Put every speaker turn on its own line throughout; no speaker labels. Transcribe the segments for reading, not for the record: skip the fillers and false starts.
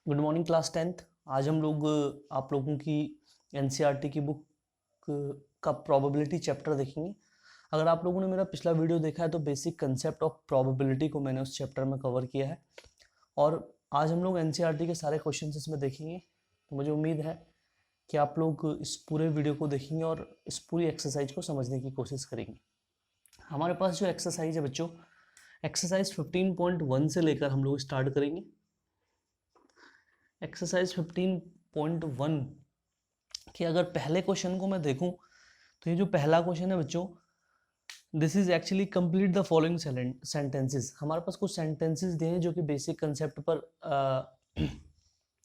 Good morning class 10th। आज हम लोग आप लोगों की एनसीईआरटी की बुक का प्रोबेबिलिटी चैप्टर देखेंगे। अगर आप लोगों ने मेरा पिछला वीडियो देखा है तो बेसिक कंसेप्ट ऑफ प्रोबेबिलिटी को मैंने उस चैप्टर में कवर किया है और आज हम लोग एनसीईआरटी के सारे क्वेश्चन इसमें देखेंगे। तो मुझे उम्मीद है कि आप लोग इस पूरे वीडियो को देखेंगे और इस पूरी एक्सरसाइज को समझने की कोशिश करेंगे। हमारे पास जो एक्सरसाइज है बच्चों, एक्सरसाइज 15.1 से लेकर हम लोग स्टार्ट करेंगे। एक्सरसाइज 15.1 कि अगर पहले क्वेश्चन को मैं देखूं तो ये जो पहला क्वेश्चन है बच्चों, this is actually complete the following sentences. हमारे पास कुछ सेंटेंसेस दिए हैं जो कि बेसिक कंसेप्ट पर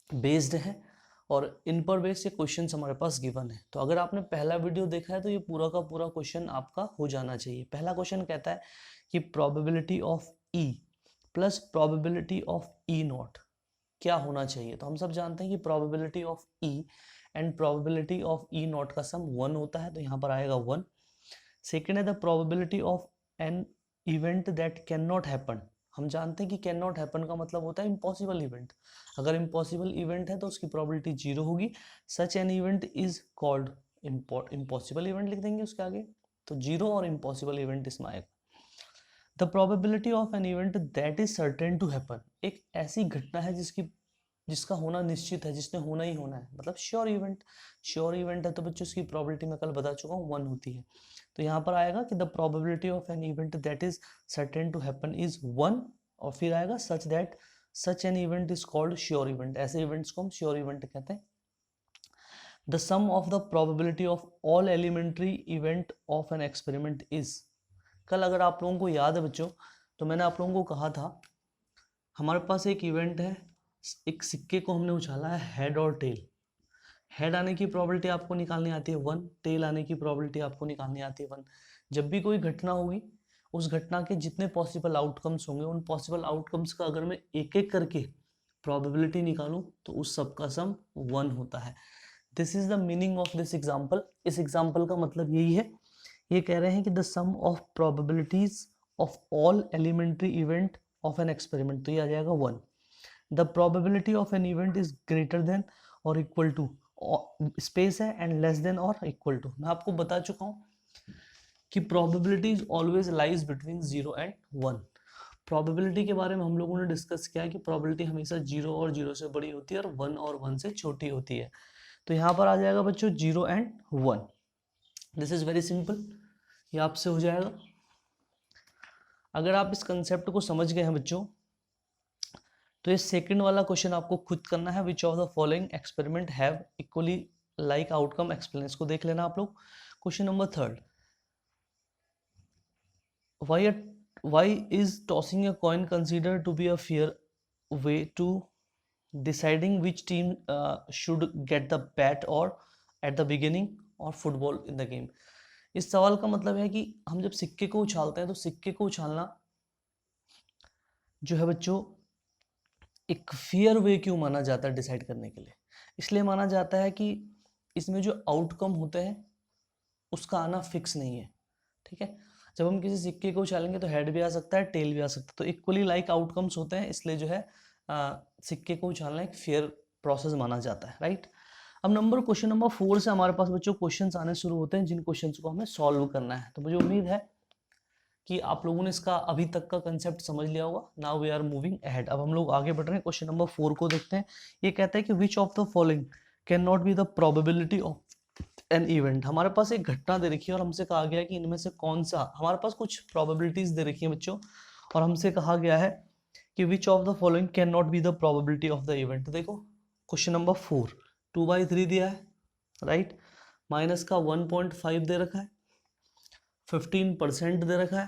बेस्ड है और इन पर बेस्ड ये क्वेश्चन हमारे पास गिवन है। तो अगर आपने पहला वीडियो देखा है तो ये पूरा का पूरा क्वेश्चन आपका हो जाना चाहिए। पहला क्वेश्चन कहता है कि probability of E plus probability of E not क्या होना चाहिए। तो हम सब जानते हैं कि probability of E and probability of E not का सम 1 होता है, तो यहाँ पर आएगा 1। सेकेंड है the probability of an event that can not happen. हम जानते हैं कि कैन नॉट हैपन का मतलब होता है इम्पॉसिबल इवेंट। अगर इम्पॉसिबल इवेंट है तो उसकी प्रोबेबिलिटी 0 होगी। सच an event is called impossible event, लिख देंगे उसके आगे, तो 0 और इम्पॉसिबल इवेंट इसमें आएगा। The probability of an event that is certain to happen, एक ऐसी घटना है जिसका होना निश्चित है, जिसने होना ही होना है, मतलब श्योर इवेंट। श्योर इवेंट है तो बच्चों उसकी प्रोबेबिलिटी मैं कल बता चुका हूँ 1 होती है। तो यहाँ पर आएगा कि the probability of an event that is certain to happen is 1 और फिर आएगा such that such an event is called sure event. ऐसे इवेंट्स को हम श्योर इवेंट कहते हैं। The sum of the probability of all elementary event of an experiment is. कल अगर आप लोगों को याद है बच्चों तो मैंने आप लोगों को कहा था हमारे पास एक इवेंट है, एक सिक्के को हमने उछाला है हेड और टेल। हेड आने की प्रोबेबिलिटी आपको निकालनी आती है 1, टेल आने की प्रोबेबिलिटी आपको निकालनी आती है 1। जब भी कोई घटना होगी उस घटना के जितने पॉसिबल आउटकम्स होंगे उन पॉसिबल आउटकम्स का अगर मैं एक एक करके प्रोबेबिलिटी निकालूं तो उस सब का सम 1 होता है। This is the meaning of this example. इस एग्जाम्पल का मतलब यही है, ये कह रहे हैं कि the sum of probabilities of all elementary event of an experiment, तो ये आ जाएगा 1। The probability of an event is greater than और इक्वल टू, स्पेस है एंड लेस देन और इक्वल टू। मैं आपको बता चुका हूँ कि probability is always lies between 0 and 1। Probability के बारे में हम लोगों ने डिस्कस किया कि प्रोबेबिलिटी हमेशा 0 और 0 से बड़ी होती है और 1 और 1 से छोटी होती है। तो यहाँ पर आ जाएगा बच्चों 0 and 1। This is very simple, ये आपसे हो जाएगा। अगर आप इस कंसेप्ट को समझ गए हैं बच्चों तो ये सेकंड वाला क्वेश्चन आपको खुद करना है। Which of the following experiment have equally like outcome explain, इसको देख लेना आप लोग। Question number 3, why is tossing a coin consider to be a fair way to deciding which team should get the bat और at the beginning और football in the game. इस सवाल का मतलब है कि हम जब सिक्के को उछालते हैं तो सिक्के को उछालना जो है बच्चों एक फेयर वे क्यों माना जाता है डिसाइड करने के लिए। इसलिए माना जाता है कि इसमें जो आउटकम होते हैं उसका आना फिक्स नहीं है। ठीक है, जब हम किसी सिक्के को उछालेंगे तो हेड भी आ सकता है, टेल भी आ सकता है, तो इक्वली लाइक आउटकम्स होते हैं, इसलिए जो है सिक्के को उछालना एक फेयर प्रोसेस माना जाता है। राइट। अब क्वेश्चन नंबर 4 से हमारे पास बच्चों क्वेश्चंस आने शुरू होते हैं जिन क्वेश्चंस को हमें सॉल्व करना है। तो मुझे उम्मीद है कि आप लोगों ने इसका अभी तक का कंसेप्ट समझ लिया होगा। Now we are moving ahead, अब हम लोग आगे बढ़ रहे हैं। क्वेश्चन नंबर 4 को देखते हैं। ये कहता है कि विच of the following can not be the probability of an event. हमारे पास एक घटना दे रखी है और हमसे कहा गया है कि इनमें से कौन सा, हमारे पास कुछ प्रोबेबिलिटीज दे रखी है बच्चों और हमसे कहा गया है कि विच of the following can not be the probability of the event. देखो क्वेश्चन नंबर 4 2/3 दिया है, राइट, माइनस का 1.5 दे रखा है, 15% दे रखा है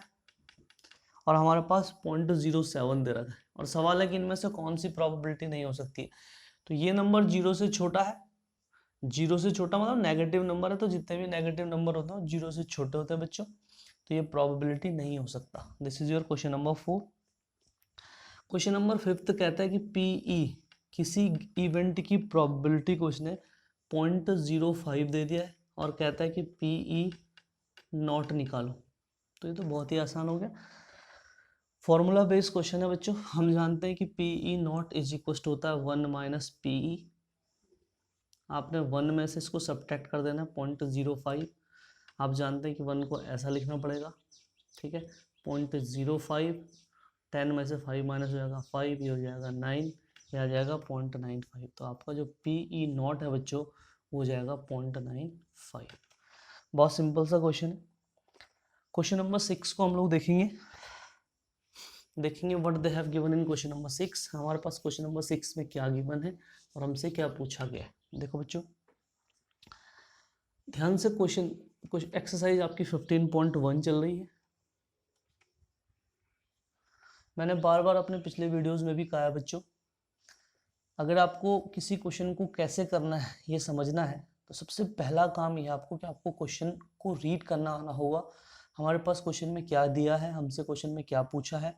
और हमारे पास 0.07 दे रखा है और सवाल है कि इनमें से कौन सी प्रोबेबिलिटी नहीं हो सकती। तो ये नंबर 0 से छोटा है, 0 से छोटा मतलब नेगेटिव नंबर है, तो जितने भी नेगेटिव नंबर होते हैं 0 से छोटे होते हैं बच्चों, तो ये प्रोबेबिलिटी नहीं हो सकता। This is your question number 4। Question number 5 कहता है कि पीई किसी इवेंट की प्रोबेबिलिटी को इसने 0.05 दे दिया है और कहता है कि पीई नॉट निकालो। तो ये तो बहुत ही आसान हो गया। फॉर्मूला बेस्ड क्वेश्चन है बच्चों। हम जानते हैं कि P E not is equal to होता है 1 माइनस पी ई। आपने 1 में से इसको सब्ट्रैक्ट कर देना 0.05। आप जानते हैं कि 1 को ऐसा लिखना पड़ेगा, ठीक है। 0.05, 10 में से 5 माइनस हो जाएगा 5, ये हो जाएगा 9, ये आ जाएगा 0.95। तो आपका जो पी ई नॉट है बच्चों वो हो जाएगा 0.95। बहुत सिंपल सा क्वेश्चन है। क्वेश्चन नंबर 6 को हम लोग देखेंगे what they have given in question number 6। हमारे पास क्वेश्चन नंबर 6 में क्या गिवन है और हमसे क्या पूछा गया है। देखो बच्चों ध्यान से कुछ एक्सरसाइज आपकी 15.1 चल रही है। मैंने बार बार अपने पिछले वीडियोस में भी कहा है बच्चों, अगर आपको किसी क्वेश्चन को कैसे करना है ये समझना है तो सबसे पहला काम ये आपको कि आपको क्वेश्चन को रीड करना आना होगा। हमारे पास क्वेश्चन में क्या दिया है, हमसे क्वेश्चन में क्या पूछा है,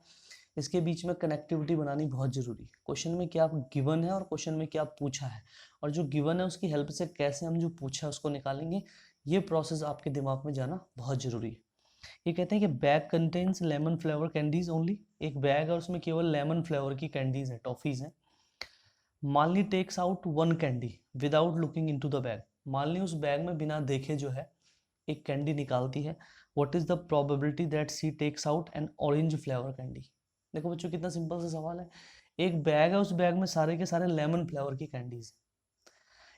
इसके बीच में कनेक्टिविटी बनानी बहुत ज़रूरी है। क्वेश्चन में क्या गिवन है और क्वेश्चन में क्या पूछा है, और जो गिवन है उसकी हेल्प से कैसे हम जो पूछा है उसको निकालेंगे, ये प्रोसेस आपके दिमाग में जाना बहुत ज़रूरी है। ये कहते हैं कि bag contains lemon flavour candies only. एक बैग है उसमें केवल लेमन फ्लेवर की कैंडीज है, टॉफीज हैं। Malini takes out 1 candy without looking into the bag. Malini उस बैग में बिना देखे जो है एक कैंडी निकालती है। What is the probability that she takes out an orange flavour candy. देखो बच्चों कितना सिंपल सा सवाल है। एक बैग है, उस बैग में सारे के सारे लेमन फ्लेवर की कैंडीज।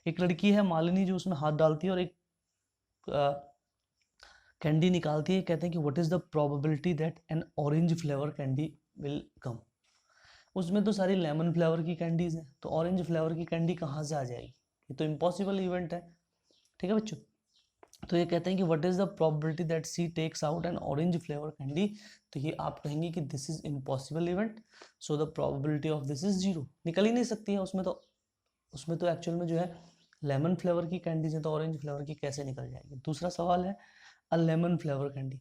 एक लड़की है मालिनी जो उसमें हाथ डालती है और एक कैंडी निकालती है। कहते हैं कि what is the probability that N orange flavour candy will come. उसमें तो सारी लेमन फ्लेवर की कैंडीज हैं, तो ऑरेंज फ्लेवर की कैंडी कहाँ से आ जाएगी, ये तो इम्पॉसिबल इवेंट है, ठीक है बच्चों। तो ये कहते हैं कि what is the probability that she takes out an orange flavour candy. तो ये आप कहेंगे कि this is impossible event, so the probability of this is 0। निकल ही नहीं सकती है उसमें तो एक्चुअल में जो है लेमन फ्लेवर की कैंडीज है, तो ऑरेंज फ्लेवर की कैसे निकल जाएगी। दूसरा सवाल है अ लेमन फ्लेवर कैंडी।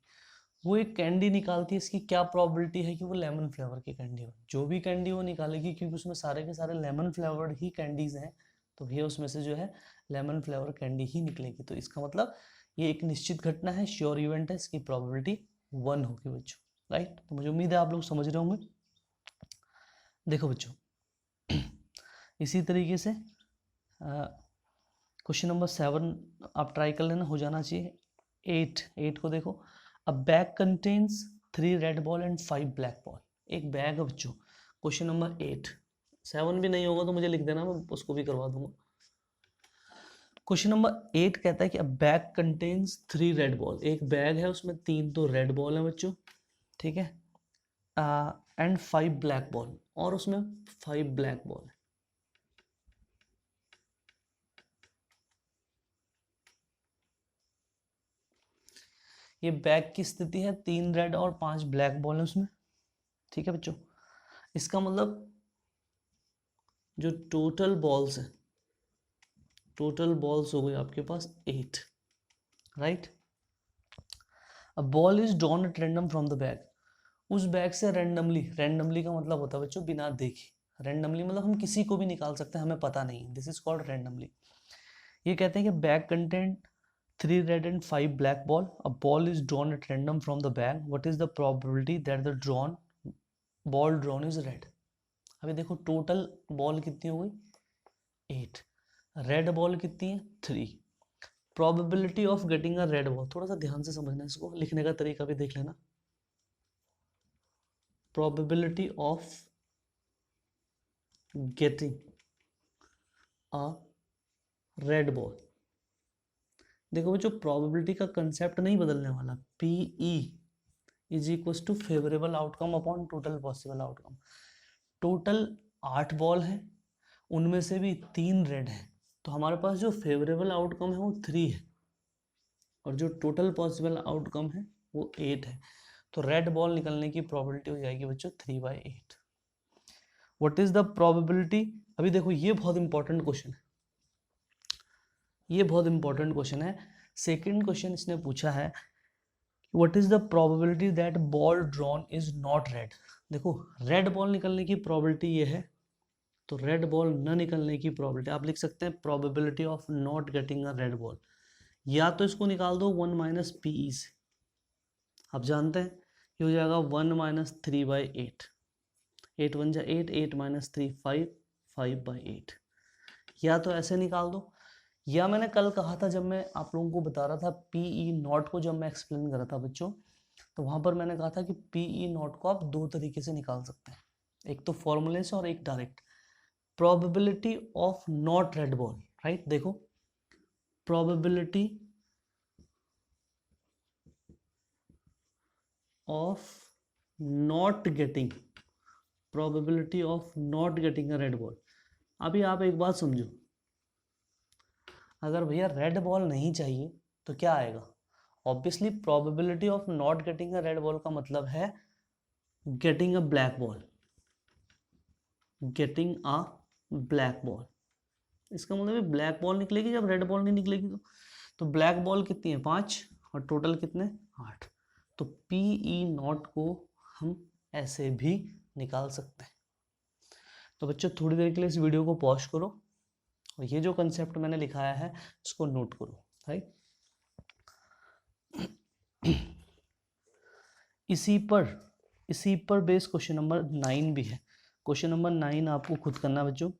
वो एक कैंडी निकालती है, इसकी क्या प्रोबेबिलिटी है कि वो लेमन फ्लेवर की कैंडी हो। जो भी कैंडी वो निकालेगी, क्योंकि उसमें सारे के सारे लेमन फ्लेवर्ड ही कैंडीज हैं, तो भैया उसमें से जो है लेमन फ्लेवर कैंडी ही निकलेगी। तो इसका मतलब ये एक निश्चित घटना है, श्योर इवेंट है, इसकी प्रोबेबिलिटी 1 होगी बच्चों, राइट। तो मुझे उम्मीद है आप लोग समझ रहे होंगे। देखो बच्चों इसी तरीके से क्वेश्चन नंबर 7 आप ट्राई कर लेना, हो जाना चाहिए। 8 को देखो। अ bag contains 3 red ball and 5 black ball. एक बैग है बच्चों, क्वेश्चन नंबर 8। 7 भी नहीं होगा तो मुझे लिख देना, मैं उसको भी करवा दूंगा। क्वेश्चन नंबर 8 कहता है कि अ बैग कंटेन्स 3 रेड बॉल। एक बैग है उसमें 3 तो रेड बॉल है बच्चों, ठीक है, एंड 5 ब्लैक बॉल, और उसमें 5 ब्लैक बॉल है। ये बैग की स्थिति है, 3 रेड और 5 ब्लैक बॉल है उसमें, ठीक है बच्चों। इसका मतलब जो टोटल बॉल्स है, टोटल बॉल्स हो गए आपके पास 8, right. A ball is drawn at random from the bag. उस बैग से रैंडमली का मतलब होता है बच्चों बिना देखे। रैंडमली मतलब हम किसी को भी निकाल सकते हैं, हमें पता नहीं, दिस इज कॉल्ड रैंडमली। ये कहते हैं कि bag content 3 red and 5 black ball. A ball is drawn at random from the bag. What is the probability that the ball drawn is red. अभी देखो टोटल बॉल कितनी हो गई 8, red ball कितनी है 3। Probability of getting a red ball, थोड़ा सा ध्यान से समझना, इसको लिखने का तरीका भी देख लेना। Probability of getting a red ball. देखो बच्चों प्रोबेबिलिटी का कंसेप्ट नहीं बदलने वाला। P E is equal to favourable outcome upon total possible outcome. Total 8 ball है, उनमें से भी 3 रेड है, तो हमारे पास जो फेवरेबल आउटकम है वो 3 है, और जो टोटल पॉसिबल आउटकम है वो 8 है। तो रेड बॉल निकलने की प्रोबेबिलिटी हो जाएगी बच्चों 3/8। What is the probability. अभी देखो ये बहुत इंपॉर्टेंट क्वेश्चन है, ये बहुत इंपॉर्टेंट क्वेश्चन है। सेकंड क्वेश्चन इसने पूछा है what is the probability that ball drawn is not red. देखो रेड बॉल निकलने की प्रोबेबिलिटी ये है, तो रेड बॉल न निकलने की प्रोबेबिलिटी आप लिख सकते हैं probability of not getting a red ball. या तो इसको निकाल दो 1 माइनस पी ई से। आप जानते हैं ये हो जाएगा 1 माइनस 3/8, 8 1 जा 8, 8 माइनस 3 5, 5/8। या तो ऐसे निकाल दो, या मैंने कल कहा था जब मैं आप लोगों को बता रहा था पीई नॉट को, जब मैं एक्सप्लेन कर रहा था बच्चों, तो वहां पर मैंने कहा था कि पीई नॉट को आप दो तरीके से निकाल सकते हैं, एक तो फॉर्मूले से और एक direct. Probability of not red ball, right, देखो probability of not getting, probability of not getting a red ball. अभी आप एक बात समझो, अगर भैया रेड बॉल नहीं चाहिए तो क्या आएगा? Obviously probability of not getting a red ball का मतलब है getting a black ball, getting a black ball. इसका मतलब है ब्लैक बॉल निकलेगी जब रेड बॉल नहीं निकलेगी। तो ब्लैक बॉल कितनी है? 5, और टोटल कितने? 8। तो पीई नॉट को हम ऐसे भी निकाल सकते हैं। तो बच्चों थोड़ी देर के लिए इस वीडियो को पॉज करो और ये जो कंसेप्ट मैंने लिखाया है इसको नोट करो, राइट। इसी पर बेस क्वेश्चन नंबर 9 भी है। क्वेश्चन नंबर 9 आपको खुद करना है बच्चों।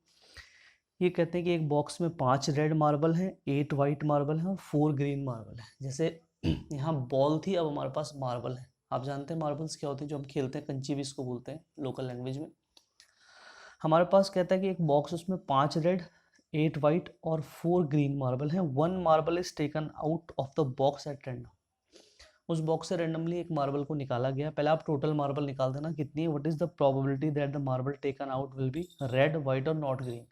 ये कहते हैं कि एक बॉक्स में 5 रेड मार्बल हैं, 8 वाइट मार्बल हैं और 4 ग्रीन मार्बल हैं। जैसे यहाँ बॉल थी, अब हमारे पास मार्बल है। आप जानते हैं मार्बल्स क्या होते हैं, जो हम खेलते हैं, कंची भी इसको बोलते हैं लोकल लैंग्वेज में। हमारे पास कहता है कि एक बॉक्स, उसमें 5 रेड, 8 वाइट और 4 ग्रीन मार्बल हैं। 1 marble is taken out of the box at random. उस बॉक्स से रैंडमली एक मार्बल को निकाला गया। पहले आप टोटल मार्बल निकाल देना कितनी है। What is the probability that the marble taken out will be red, white और नॉट ग्रीन।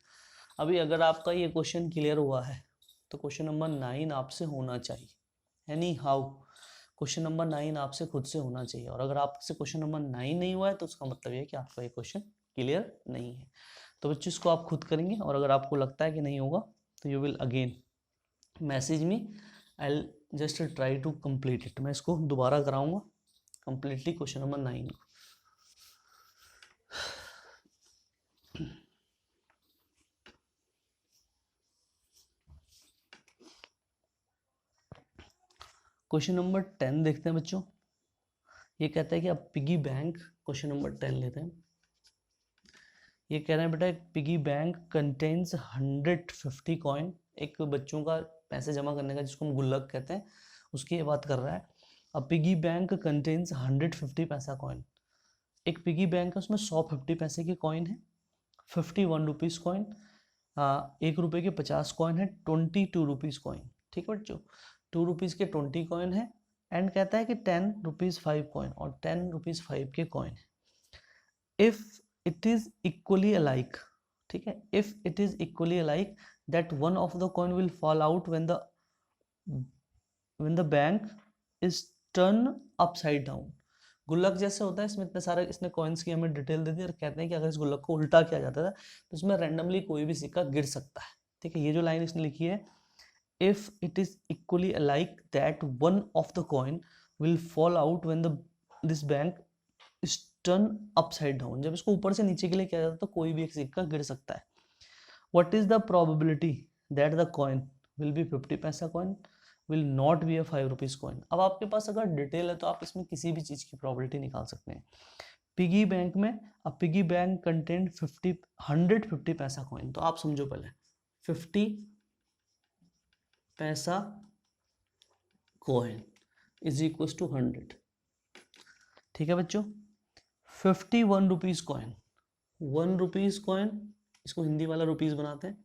अभी अगर आपका ये क्वेश्चन क्लियर हुआ है तो क्वेश्चन नंबर 9 आपसे होना चाहिए। एनी हाउ क्वेश्चन नंबर 9 आपसे खुद से होना चाहिए। और अगर आपसे क्वेश्चन नंबर 9 नहीं हुआ है तो उसका मतलब ये है कि आपका ये क्वेश्चन क्लियर नहीं है। तो बच्चों इसको आप खुद करेंगे, और अगर आपको लगता है कि नहीं होगा तो you will again message me, I just try to complete it. मैं इसको दोबारा कराऊंगा कंप्लीटली क्वेश्चन नंबर 9 को। क्वेश्चन नंबर 10 देखते हैं बच्चों। ये कहता है कि अब पिगी बैंक, क्वेश्चन नंबर 10 लेते हैं। ये कह रहे हैं बेटा एक पिगी बैंक कंटेन्स 150 कॉइन। एक बच्चों का पैसे जमा करने का जिसको हम गुल्लक कहते हैं उसकी ये बात कर रहा है। अब पिगी बैंक कंटेन्स 150 पैसा कॉइन। एक पिगी बैंक है, उसमें 150 पैसे की कॉइन है, 51 रुपीज़ कॉइन, 1 रुपये के 50 कॉइन है, 22 रुपीज़ कॉइन। ठीक है बच्चों, 2 रुपीज़ के 20 कॉइन है, एंड कहता है कि 10 रुपीज़ 5 कॉइन और 10 रुपीज़ 5 के कॉइन है। If it is equally alike, ठीक है, if it is equally alike that one of the coin will fall out when the bank is turn upside down. गुल्लक जैसे होता है, इसमें इतने सारे इसने कॉइन्स की हमें डिटेल दे दी और कहते हैं कि अगर इस गुल्लक को उल्टा किया जाता था तो इसमें रैंडमली कोई भी सिक्का गिर सकता है। ठीक है, ये जो लाइन इसने लिखी है, if it is equally alike that one of the coin will fall out when the this bank is turn upside down. जब इसको ऊपर से नीचे के लिए किया जाता है तो कोई भी एक सिक्का गिर सकता है। What is the probability that the coin will be 50 paisa coin, will not be a 5 rupees coin. अब आपके पास अगर डिटेल है तो आप इसमें किसी भी चीज की प्रोबेबिलिटी निकाल सकते हैं। पिगी बैंक में, अब पिगी बैंक कंटेंट 150 पैसा कॉइन, तो आप समझो पहले 50 paisa coin is equal to 100। ठीक है बच्चों, 51 रुपीज कॉइन, 1 रुपीज कॉइन, इसको हिंदी वाला रुपीज बनाते हैं।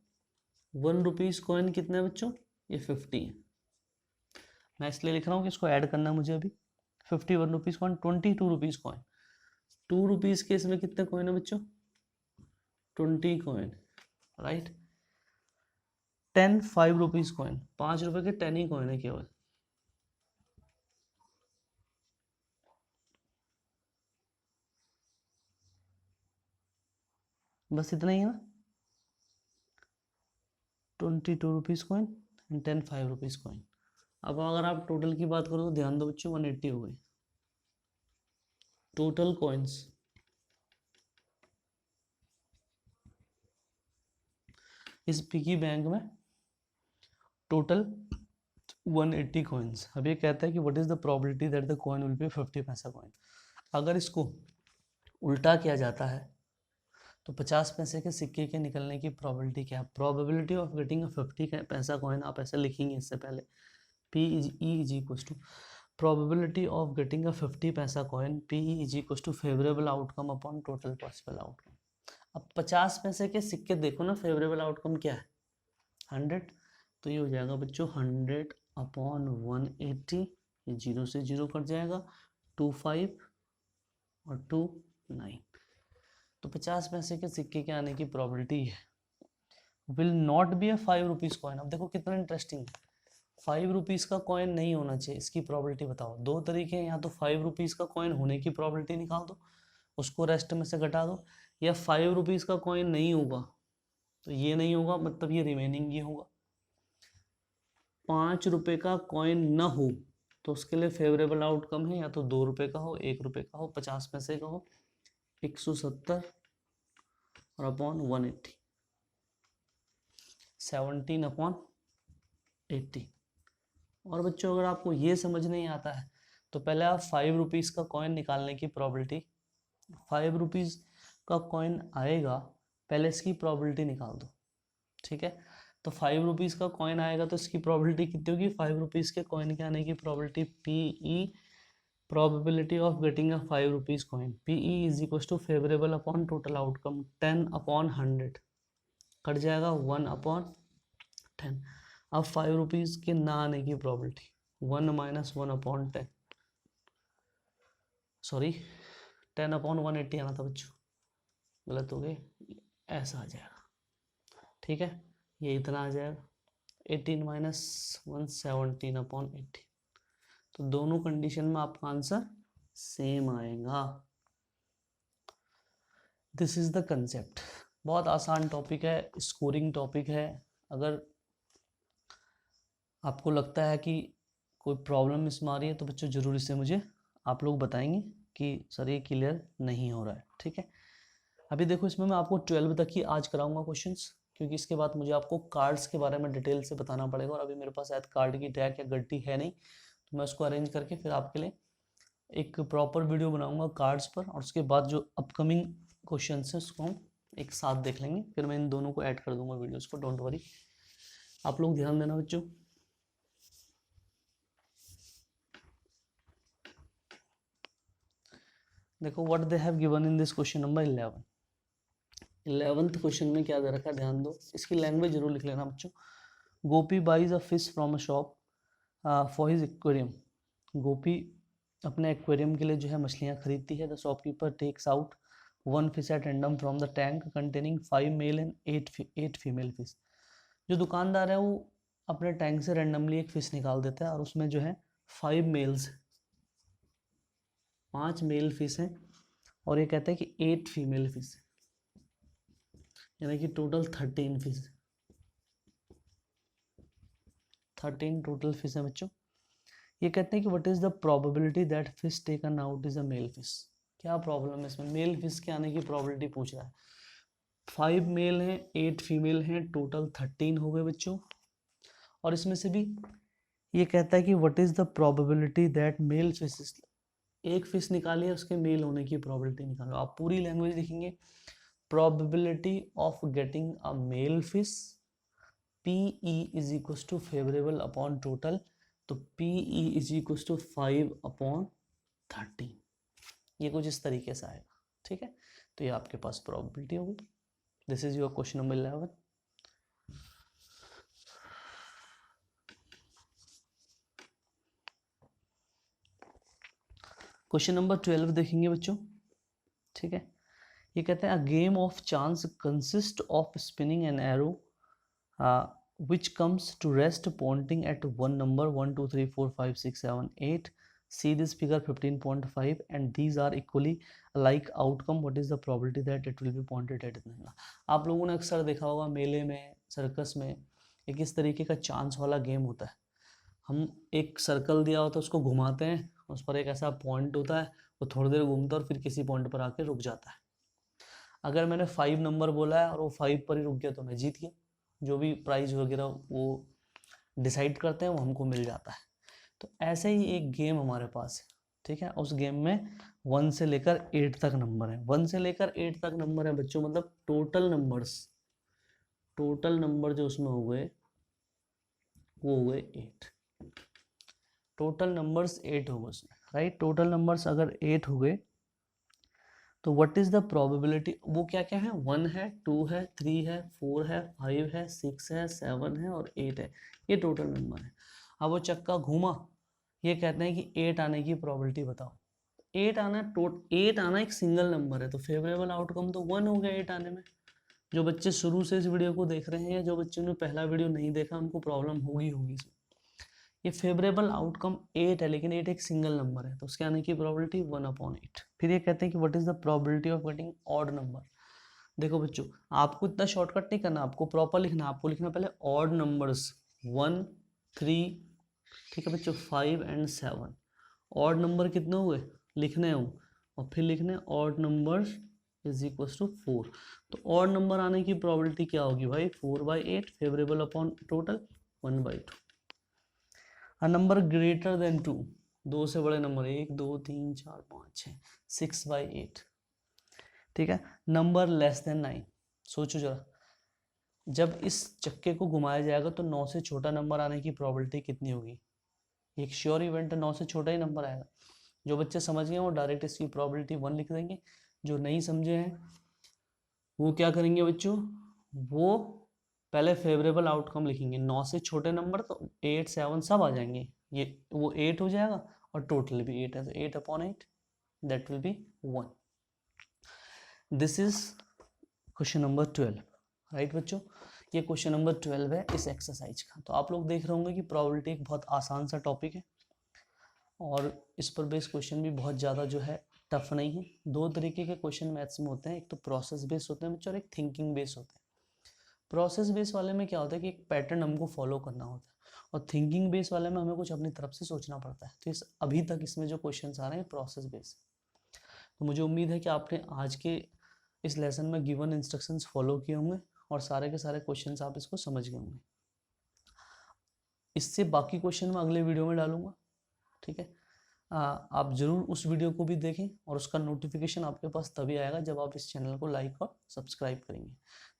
1 रुपीज कॉइन कितना है बच्चों? ये 50 है। मैं इसलिए लिख रहा हूँ कि इसको ऐड करना है मुझे अभी। 51 rupees coin, 22 rupees coin, 2 rupees के इसमें कितने कॉइन है बच्चों? 20 कॉइन, राइट। 10 5 रुपीज कॉइन, 5 रुपए के 10 ही कॉइन है केवल। बस इतना ही है ना, 22 rupees coin and 10 5 rupees coin. अब अगर आप टोटल की बात करो तो ध्यान दो बच्चों, 180 हो गई टोटल कॉइन्स। इस पिगी बैंक में टोटल 180 कॉइन्स। अब ये कहता है कि what is the probability that the coin will be 50 paisa coin. अगर इसको उल्टा किया जाता है तो 50 पैसे के सिक्के के निकलने की प्रोबेबिलिटी क्या है? Probability of getting 50 paisa coin आप ऐसे लिखेंगे इससे पहले, P is equal to probability of getting 50 paisa coin, P is equal to favourable outcome upon total possible outcome. अब 50 पैसे के सिक्के देखो ना, फेवरेबल आउटकम क्या है? 100, तो ये हो जाएगा बच्चों 100 अपॉन 180, ये 0 से 0 कट जाएगा, 25 और 2 9। तो 50 पैसे के सिक्के के आने की प्रोबेबिलिटी है will not be a 5 rupees coin. अब देखो कितना इंटरेस्टिंग है, 5 रुपीज़ का कॉइन नहीं होना चाहिए, इसकी प्रोबेबिलिटी बताओ। दो तरीके हैं, या तो 5 रुपीज़ का कॉइन होने की प्रोबेबिलिटी निकाल दो, उसको रेस्ट में से घटा दो, या 5 रुपीज़ का कॉइन नहीं होगा, तो ये नहीं होगा मतलब ये रिमेनिंग ये होगा। 5 रुपये का कॉइन न हो तो उसके लिए फेवरेबल आउटकम है या तो 2 रुपये का हो, 1 रुपये का हो, 50 पैसे का हो, 170 और अपॉन 180, 17 अपॉन 80। और बच्चों अगर आपको ये समझ नहीं आता है तो पहले आप 5 रुपीज़ का कॉइन निकालने की प्रोबेबिलिटी, 5 रुपीज़ का कॉइन आएगा, पहले इसकी प्रोबेबिलिटी निकाल दो, ठीक है। तो 5 रुपीज़ का कॉइन आएगा तो इसकी प्रोबेबिलिटी कितनी होगी? 5 रुपीज़ के कॉइन के आने की probability PE, probability of getting a 5 rupees coin, PE is equal to favourable upon total outcome 10 upon 100, कट जाएगा 1 अपॉन 10। अब 5 रुपीज़ के ना आने की probability 1 minus 1 upon 10, sorry 10 upon 180 आना था बच्चों, गलत हो गए, ऐसा आ जाएगा, ठीक है, ये इतना आ जाएगा 18 माइनस 1 17 अपॉन 80। तो दोनों कंडीशन में आपका आंसर सेम आएगा। This is the concept. बहुत आसान टॉपिक है, स्कोरिंग टॉपिक है। अगर आपको लगता है कि कोई प्रॉब्लम इसमें आ रही है तो बच्चों जरूर इसे मुझे आप लोग बताएंगे कि सर ये क्लियर नहीं हो रहा है, ठीक है। अभी देखो इसमें मैं आपको 12 तक ही आज कराऊंगा क्वेश्चंस, क्योंकि इसके बाद मुझे आपको कार्ड्स के बारे में डिटेल से बताना पड़ेगा, और अभी मेरे पास शायद कार्ड की टैग या गड्डी है नहीं, तो मैं उसको अरेंज करके फिर आपके लिए एक प्रॉपर वीडियो बनाऊंगा कार्ड्स पर, और उसके बाद जो अपकमिंग क्वेश्चन है उसको हम एक साथ देख लेंगे, फिर मैं इन दोनों को ऐड कर दूंगा वीडियोज़ को, डोंट वरी। आप लोग ध्यान देना बच्चों। देखो what they have given in this question number 11। 11th question में क्या दे रखा है ध्यान दो, इसकी लैंग्वेज जरूर लिख लेना बच्चों। Gopi buys a fish from a shop for his aquarium. Gopi अपने एक्वेरियम के लिए जो है मछलियाँ खरीदती है। The shopkeeper takes out 1 fish at random from the tank containing 5 male and 8 female fish. जो दुकानदार है वो अपने टैंक से रैंडमली एक फिश निकाल देता है और उसमें जो है 5 मेल्स, 5 मेल फिश हैं, और ये कहता है कि 8 फीमेल फिश, यानी कि टोटल 13 फिश, 13 टोटल फिश है बच्चों। ये कहते हैं कि what is the probability that fish taken out is a male fish. क्या प्रॉब्लम है इसमें? मेल फिश के आने की प्रोबेबिलिटी पूछ रहा है। 5 मेल हैं, 8 फीमेल हैं, टोटल 13 हो गए बच्चों। और इसमें से भी ये कहता है कि what is the probability that male fish, एक फिश निकालिए उसके मेल होने की प्रोबेबिलिटी निकालो। आप पूरी लैंग्वेज लिखेंगे, probability of getting a male fish, PE is equal to favourable upon total, तो PE is equal to 5 upon 13। ये कुछ इस तरीके से आएगा, ठीक है। तो ये आपके पास प्रोबेबिलिटी होगी। This is your question number 11। Question number 12 देखेंगे बच्चों, ठीक है। ये कहते हैं a game of chance consist of spinning an arrow which comes to rest pointing at one number 1 2 3 4 5 6 7 8. See this figure 15.5 and these are equally like outcome. What is the probability that it will be pointed at? आप लोगों ने अक्सर देखा होगा मेले में, circus में एक इस तरीके का चांस वाला गेम होता है। हम एक सर्कल दिया होता है उसको घुमाते हैं, उस पर एक ऐसा पॉइंट होता है, वो थोड़ी देर घूमता है और फिर किसी पॉइंट पर आके रुक जाता है। अगर मैंने 5 नंबर बोला है और वो 5 पर ही रुक गया तो मैं जीत गया, जो भी प्राइज वगैरह वो डिसाइड करते हैं वो हमको मिल जाता है। तो ऐसे ही एक गेम हमारे पास है, ठीक है। उस गेम में 1 से लेकर 8 तक नंबर है, 1 से लेकर 8 तक नंबर है बच्चों, मतलब टोटल नंबर जो उसमें हो गए वो हो गए 8। टोटल नंबर्स 8 हो गए उसमें, राइट। टोटल नंबर्स अगर 8 हो गए तो व्हाट इज द प्रोबेबिलिटी, वो क्या क्या है, 1 है, 2 है, 3 है, 4 है, 5 है, 6 है, 7 है और 8 है, ये टोटल नंबर है। अब वो चक्का घूमा, ये कहते हैं कि 8 आने की प्रोबेबिलिटी बताओ। 8 आना एक सिंगल नंबर है, तो फेवरेबल आउटकम तो 1 हो गया 8 आने में। जो बच्चे शुरू से इस वीडियो को देख रहे हैं या जो बच्चों ने पहला वीडियो नहीं देखा उनको प्रॉब्लम होगी इसमें। ये फेवरेबल आउटकम 8 है, लेकिन 8 एक सिंगल नंबर है, तो उसके आने की प्रोबेबिलिटी 1/8। फिर ये कहते हैं कि what is the probability of getting odd number. देखो बच्चों, आपको इतना शॉर्टकट नहीं करना, आपको प्रॉपर लिखना। आपको लिखना पहले ऑड नंबर्स 1, 3, ठीक है बच्चों, 5 एंड 7। ऑड नंबर कितने हुए लिखने हो, और फिर लिखने odd numbers is equal to 4। तो ऑड नंबर आने की प्रोबेबिलिटी क्या होगी भाई, 4/8 favourable upon total 1/2। A number greater than 2, 2 से बड़े नंबर 1, 2, 3, 4, 5, 6, 6/8, ठीक है। नंबर लेस देन 9, सोचो जरा, जब इस चक्के को घुमाया जाएगा तो 9 से छोटा नंबर आने की प्रोबेबिलिटी कितनी होगी। एक श्योर इवेंट है, 9 से छोटा ही नंबर आएगा। जो बच्चे समझ गए वो डायरेक्ट इसकी प्रोबेबिलिटी 1 लिख देंगे। जो नहीं समझे हैं वो क्या करेंगे बच्चों, वो पहले फेवरेबल आउटकम लिखेंगे। 9 से छोटे नंबर तो 8, 7 सब आ जाएंगे, ये वो 8 हो जाएगा और टोटल भी 8 है, तो 8/8 that will be 1। This is question number 12, right बच्चों। ये क्वेश्चन नंबर 12 है इस एक्सरसाइज का। तो आप लोग देख रहे होंगे कि प्रोबेबिलिटी एक बहुत आसान सा टॉपिक है और इस पर बेस्ड क्वेश्चन भी बहुत ज़्यादा जो है टफ नहीं है। दो तरीके के क्वेश्चन मैथ्स में होते हैं, एक तो प्रोसेस बेस्ड होते हैं बच्चों और एक थिंकिंग बेस्ड होते हैं। प्रोसेस बेस वाले में क्या होता है कि एक पैटर्न हमको फॉलो करना होता है, और थिंकिंग बेस वाले में हमें कुछ अपनी तरफ से सोचना पड़ता है। तो इस अभी तक इसमें जो क्वेश्चंस आ रहे हैं प्रोसेस बेस। तो मुझे उम्मीद है कि आपने आज के इस लेसन में गिवन इंस्ट्रक्शंस फॉलो किए होंगे और सारे के सारे क्वेश्चंस आप इसको समझ गए होंगे। इससे बाकी क्वेश्चन मैं अगले वीडियो में डालूंगा, ठीक है। आप ज़रूर उस वीडियो को भी देखें और उसका नोटिफिकेशन आपके पास तभी आएगा जब आप इस चैनल को लाइक और सब्सक्राइब करेंगे।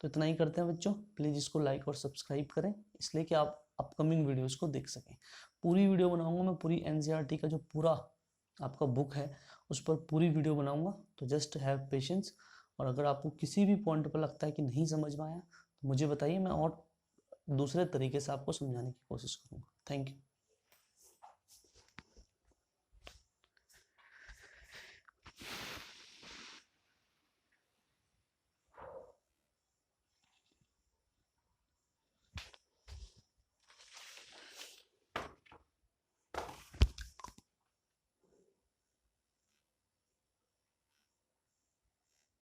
तो इतना ही करते हैं बच्चों, प्लीज़ इसको लाइक और सब्सक्राइब करें, इसलिए कि आप अपकमिंग वीडियोस को देख सकें। पूरी वीडियो बनाऊंगा मैं, पूरी एनसीईआरटी का जो पूरा आपका बुक है उस पर पूरी वीडियो बनाऊंगा, तो जस्ट हैव पेशेंस। और अगर आपको किसी भी पॉइंट पर लगता है कि नहीं समझ में आया तो मुझे बताइए, मैं और दूसरे तरीके से आपको समझाने की कोशिश करूँगा। Thank you.